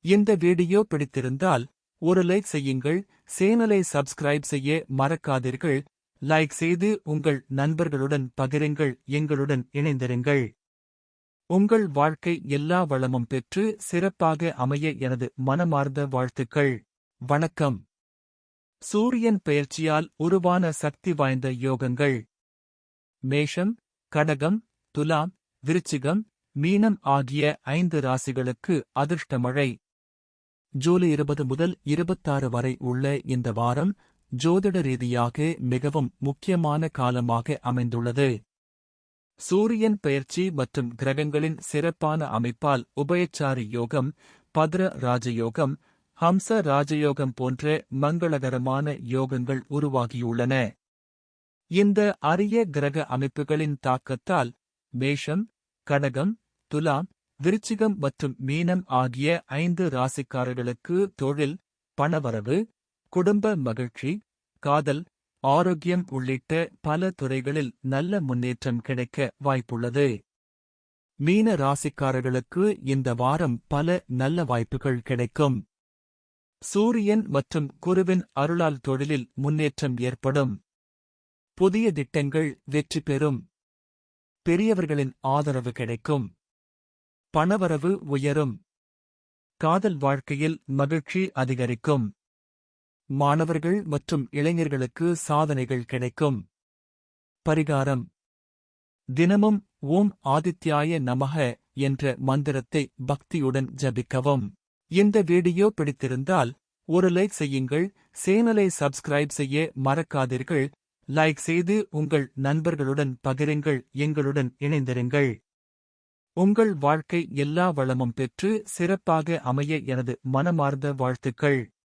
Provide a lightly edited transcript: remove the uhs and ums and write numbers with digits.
இந்த வீடியோ பிடித்திருந்தால் ஒரு லைக் செய்யுங்கள். சேனலை சப்ஸ்கிரைப் செய்ய மறக்காதீர்கள். லைக் செய்து உங்கள் நண்பர்களுடன் பகிருங்கள். எங்களுடன் இணைந்திருங்கள். உங்கள் வாழ்க்கை எல்லா வளமும் பெற்று சிறப்பாக அமைய எனது மனமார்ந்த வாழ்த்துக்கள். வணக்கம். சூரியன் பெயர்ச்சியால் உருவான சக்தி வாய்ந்த யோகங்கள். மேஷம், கடகம், துலாம், விருச்சிகம், மீனம் ஆகிய 5 ராசிகளுக்கு அதிர்ஷ்ட மழை. ஜூலை 20 முதல் 26 வரை உள்ள இந்த வாரம் ஜோதிட ரீதியாக மிகவும் முக்கியமான காலமாக அமைந்துள்ளது. சூரியன் பெயர்ச்சி மற்றும் கிரகங்களின் சிறப்பான அமைப்பால் உபயச்சாரி யோகம், பத்ர ராஜயோகம், ஹம்ச ராஜயோகம் போன்ற மங்களகரமான யோகங்கள் உருவாகியுள்ளன. இந்த அரிய கிரக அமைப்புகளின் தாக்கத்தால் மேஷம், கடகம், துலாம், விருச்சிகம் மற்றும் மீனம் ஆகிய 5 ராசிக்காரர்களுக்கு தொழில், பணவரவு, குடும்ப மகிழ்ச்சி, காதல், ஆரோக்கியம் உள்ளிட்ட பல துறைகளில் நல்ல முன்னேற்றம் கிடைக்க வாய்ப்புள்ளது. மீன ராசிக்காரர்களுக்கு இந்த வாரம் பல நல்ல வாய்ப்புகள் கிடைக்கும். சூரியன் மற்றும் குருவின் அருளால் தொழிலில் முன்னேற்றம் ஏற்படும். புதிய திட்டங்கள் வெற்றி பெறும். பெரியவர்களின் ஆதரவு கிடைக்கும். பணவரவு உயரும். காதல் வாழ்க்கையில் மகிழ்ச்சி அதிகரிக்கும். மாணவர்கள் மற்றும் இளைஞர்களுக்கு சாதனைகள் கிடைக்கும். பரிகாரம்: தினமும் ஓம் ஆதித்யாய நமக என்ற மந்திரத்தை பக்தியுடன் ஜபிக்கவும். இந்த வீடியோ பிடித்திருந்தால் ஒரு லைக் செய்யுங்கள். சேனலை சப்ஸ்கிரைப் செய்ய மறக்காதீர்கள். லைக் செய்து உங்கள் நண்பர்களுடன் பகிருங்கள். எங்களுடன் இணைந்திருங்கள். உங்கள் வாழ்க்கை எல்லா வளமும் பெற்று சிறப்பாக அமைய எனது மனமார்ந்த வாழ்த்துக்கள்.